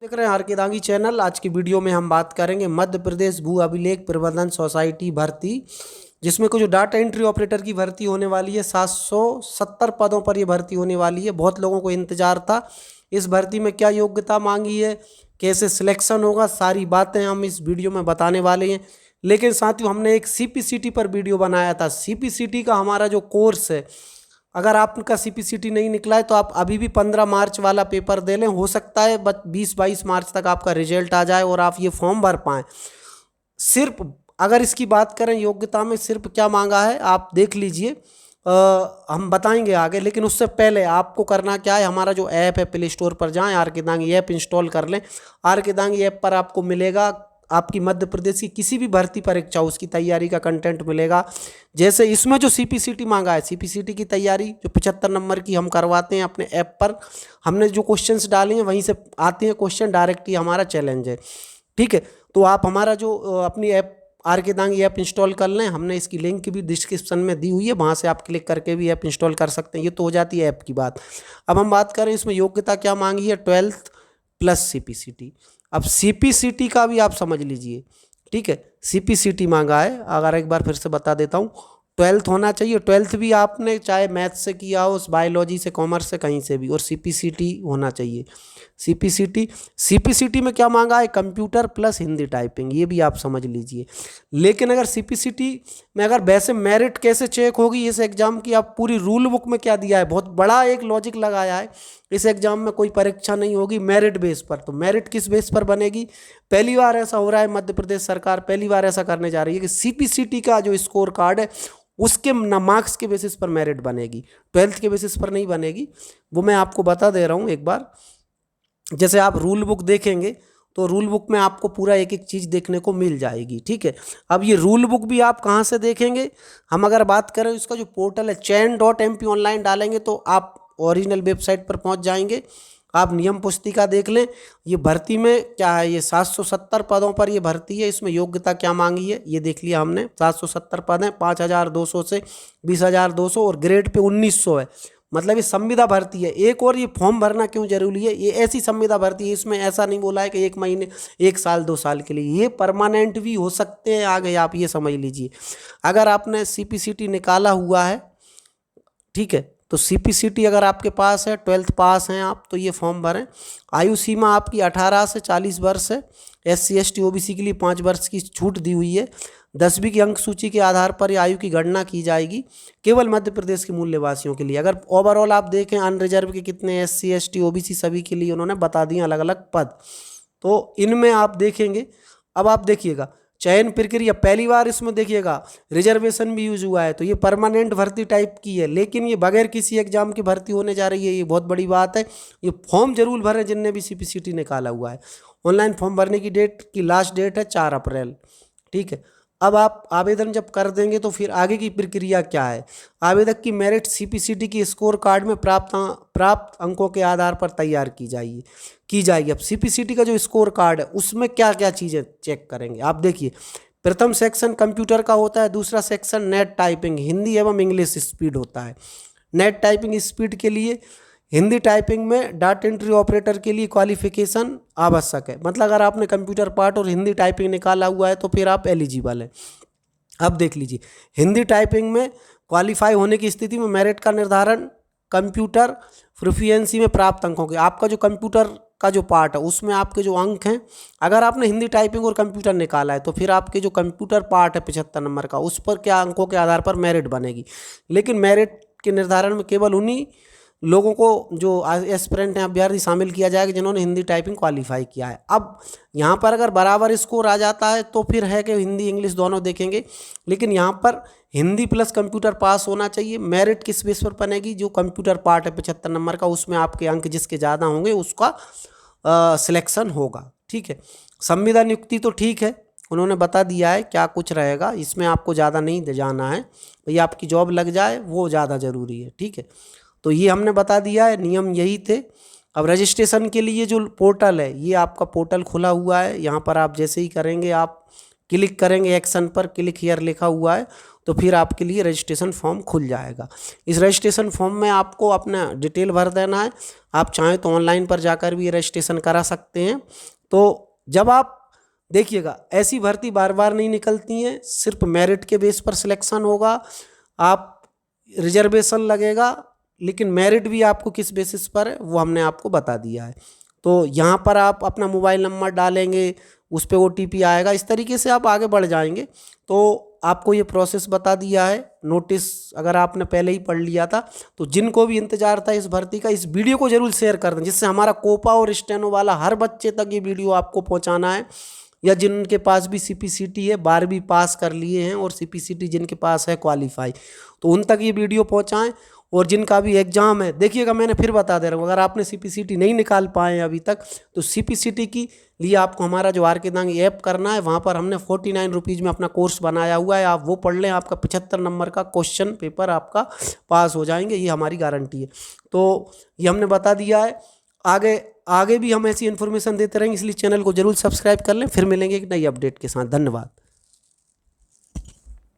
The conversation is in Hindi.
देख रहे हैं आर के दांगी चैनल। आज की वीडियो में हम बात करेंगे मध्य प्रदेश भू अभिलेख प्रबंधन सोसाइटी भर्ती, जिसमें कुछ डाटा एंट्री ऑपरेटर की भर्ती होने वाली है। 770 पदों पर ये भर्ती होने वाली है। बहुत लोगों को इंतजार था। इस भर्ती में क्या योग्यता मांगी है, कैसे सिलेक्शन होगा, सारी बातें हम इस वीडियो में बताने वाले हैं। लेकिन साथियों, हमने एक सीपीसीटी पर वीडियो बनाया था। सीपीसीटी का हमारा जो कोर्स है, अगर आपका सीपीसीटी नहीं निकला है तो आप अभी भी 15 मार्च वाला पेपर दे लें। हो सकता है 20-22 मार्च तक आपका रिजल्ट आ जाए और आप ये फॉर्म भर पाएँ। सिर्फ अगर इसकी बात करें योग्यता में सिर्फ क्या मांगा है, आप देख लीजिए। हम बताएंगे आगे, लेकिन उससे पहले आपको करना क्या है, हमारा जो ऐप है प्ले स्टोर पर जाएं, आर के दांगी ऐप इंस्टॉल कर लें। आर के दांगी ऐप पर आपको मिलेगा आपकी मध्य प्रदेश की किसी भी भर्ती परीक्षा उसकी तैयारी का कंटेंट मिलेगा। जैसे इसमें जो सीपीसीटी मांगा है, सीपीसीटी की तैयारी जो 75 नंबर की हम करवाते हैं अपने ऐप पर। हमने जो क्वेश्चंस डाले हैं वहीं से आते हैं क्वेश्चन, डायरेक्ट ही हमारा चैलेंज है। ठीक है, तो आप हमारा जो अपनी ऐप आर के दांगी ऐप इंस्टॉल कर लें। हमने इसकी लिंक भी डिस्क्रिप्शन में दी हुई है, वहाँ से आप क्लिक करके भी ऐप इंस्टॉल कर सकते हैं। ये तो हो जाती है ऐप की बात। अब हम बात करें इसमें योग्यता क्या मांगी है, 12th प्लस सीपीसीटी। अब सीपीसीटी का भी आप समझ लीजिए। ठीक है, सीपीसीटी मांगा है, अगर एक बार फिर से बता देता हूँ, 12th होना चाहिए। 12th भी आपने चाहे मैथ से किया हो, बायोलॉजी से, कॉमर्स से, कहीं से भी, और सीपीसीटी होना चाहिए। सीपीसीटी में क्या मांगा है, कंप्यूटर प्लस हिंदी टाइपिंग, ये भी आप समझ लीजिए। लेकिन अगर सीपीसीटी में अगर वैसे मेरिट कैसे चेक होगी इस एग्जाम की, आप पूरी रूल बुक में क्या दिया है, बहुत बड़ा एक लॉजिक लगाया है। इस एग्जाम में कोई परीक्षा नहीं होगी मेरिट बेस पर। तो मेरिट किस बेस पर बनेगी, पहली बार ऐसा हो रहा है, मध्य प्रदेश सरकार पहली बार ऐसा करने जा रही है कि सीपीसीटी का जो स्कोर कार्ड है उसके मार्क्स के बेसिस पर मेरिट बनेगी, 12th के बेसिस पर नहीं बनेगी। वो मैं आपको बता दे रहा हूँ एक बार। जैसे आप रूल बुक देखेंगे तो रूल बुक में आपको पूरा एक एक चीज़ देखने को मिल जाएगी। ठीक है, अब ये रूल बुक भी आप कहाँ से देखेंगे, हम अगर बात करें इसका जो पोर्टल है chain.mp ऑनलाइन डालेंगे तो आप ओरिजिनल वेबसाइट पर पहुँच जाएंगे। आप नियम पुस्तिका देख लें। ये भर्ती में क्या है, ये 770 पदों पर ये भर्ती है। इसमें योग्यता क्या मांगी है ये देख लिया हमने। 770 पद हैं, 5200 से 20,200 और ग्रेड पे 1900 है। मतलब ये संविदा भर्ती है। एक और ये फॉर्म भरना क्यों जरूरी है, ये ऐसी संविदा भर्ती है, इसमें ऐसा नहीं बोला है कि 1 महीने, 1 साल, 2 साल के लिए, ये परमानेंट भी हो सकते हैं आगे, आप ये समझ लीजिए। अगर आपने सीपीसीटी निकाला हुआ है, ठीक है, तो सीपीसीटी अगर आपके पास है, 12th पास हैं आप, तो ये फॉर्म भरें। आयु सीमा आपकी 18 से 40 वर्ष है। SC ST OBC के लिए 5 वर्ष की छूट दी हुई है। 10वीं की अंक सूची के आधार पर आयु की गणना की जाएगी, केवल मध्य प्रदेश के मूल निवासियों के लिए। अगर ओवरऑल आप देखें अनरिजर्व के कितने SC ST OBC सभी के लिए उन्होंने बता दिए अलग अलग पद, तो इनमें आप देखेंगे। अब आप देखिएगा चयन प्रक्रिया, पहली बार इसमें देखिएगा रिजर्वेशन भी यूज हुआ है, तो ये परमानेंट भर्ती टाइप की है, लेकिन ये बगैर किसी एग्जाम की भर्ती होने जा रही है। ये बहुत बड़ी बात है। ये फॉर्म जरूर भरें जिनने भी सीपीसीटी निकाला हुआ है। ऑनलाइन फॉर्म भरने की डेट की लास्ट डेट है 4 अप्रैल। ठीक है, अब आप आवेदन जब कर देंगे तो फिर आगे की प्रक्रिया क्या है, आवेदक की मेरिट सीपीसीटी की स्कोर कार्ड में प्राप्त अंकों के आधार पर तैयार की जाएगी। अब सीपीसीटी का जो स्कोर कार्ड है उसमें क्या क्या चीज़ें चेक करेंगे, आप देखिए। प्रथम सेक्शन कंप्यूटर का होता है, दूसरा सेक्शन नेट टाइपिंग हिंदी एवं इंग्लिश स्पीड होता है। नेट टाइपिंग स्पीड के लिए हिंदी टाइपिंग में डाटा एंट्री ऑपरेटर के लिए क्वालिफिकेशन आवश्यक है। मतलब अगर आपने कंप्यूटर पार्ट और हिंदी टाइपिंग निकाला हुआ है तो फिर आप एलिजिबल हैं। अब देख लीजिए, हिंदी टाइपिंग में क्वालिफाई होने की स्थिति में मेरिट का निर्धारण कंप्यूटर प्रोफिशिएंसी में प्राप्त अंकों के, आपका जो कंप्यूटर का जो पार्ट है उसमें आपके जो अंक हैं, अगर आपने हिंदी टाइपिंग और कंप्यूटर निकाला है तो फिर आपके जो कंप्यूटर पार्ट है 75 नंबर का, उस पर क्या अंकों के आधार पर मेरिट बनेगी। लेकिन मेरिट के निर्धारण में केवल उन्हीं लोगों को जो एस्पिरेंट हैं, अभ्यर्थी, शामिल किया जाएगा जिन्होंने हिंदी टाइपिंग क्वालिफाई किया है। अब यहाँ पर अगर बराबर स्कोर आ जाता है तो फिर है कि हिंदी इंग्लिश दोनों देखेंगे, लेकिन यहाँ पर हिंदी प्लस कंप्यूटर पास होना चाहिए। मेरिट किस बेस पर बनेगी, जो कंप्यूटर पार्ट है 75 नंबर का, उसमें आपके अंक जिसके ज़्यादा होंगे उसका सिलेक्शन होगा। ठीक है, संविदा नियुक्ति तो ठीक है, उन्होंने बता दिया है क्या कुछ रहेगा, इसमें आपको ज़्यादा नहीं जाना है, भैया आपकी जॉब लग जाए वो ज़्यादा ज़रूरी है। ठीक है, तो ये हमने बता दिया है, नियम यही थे। अब रजिस्ट्रेशन के लिए जो पोर्टल है, ये आपका पोर्टल खुला हुआ है। यहाँ पर आप जैसे ही करेंगे, आप क्लिक करेंगे एक्शन पर, क्लिक हियर लिखा हुआ है, तो फिर आपके लिए रजिस्ट्रेशन फॉर्म खुल जाएगा। इस रजिस्ट्रेशन फॉर्म में आपको अपना डिटेल भर देना है। आप चाहें तो ऑनलाइन पर जाकर भी रजिस्ट्रेशन करा सकते हैं। तो जब आप देखिएगा, ऐसी भर्ती बार बार नहीं निकलती हैं, सिर्फ मेरिट के बेस पर सिलेक्शन होगा। आप रिजर्वेशन लगेगा, लेकिन मेरिट भी आपको किस बेसिस पर है वो हमने आपको बता दिया है। तो यहाँ पर आप अपना मोबाइल नंबर डालेंगे, उस पर OTP आएगा, इस तरीके से आप आगे बढ़ जाएंगे। तो आपको ये प्रोसेस बता दिया है। नोटिस अगर आपने पहले ही पढ़ लिया था, तो जिनको भी इंतजार था इस भर्ती का, इस वीडियो को जरूर शेयर कर दें, जिससे हमारा कोपा और स्टेनो वाला हर बच्चे तक ये वीडियो आपको पहुंचाना है। या जिनके पास भी CPCT है, 12वीं पास कर लिए हैं और CPCT जिनके पास है क्वालिफाई, तो उन तक ये वीडियो पहुंचाएं। और जिनका भी एग्जाम है, देखिएगा मैंने फिर बता दे रहा हूँ, अगर आपने CPCT नहीं निकाल पाए अभी तक, तो CPCT की लिए आपको हमारा जो RK दांगी ऐप करना है, वहाँ पर हमने 49 रुपीज़ में अपना कोर्स बनाया हुआ है। आप वो पढ़ लें, आपका 75 नंबर का क्वेश्चन पेपर आपका पास हो जाएंगे, ये हमारी गारंटी है। तो ये हमने बता दिया है। आगे आगे भी हम ऐसी इन्फॉर्मेशन देते रहेंगे, इसलिए चैनल को जरूर सब्सक्राइब कर लें। फिर मिलेंगे एक नई अपडेट के साथ। धन्यवाद।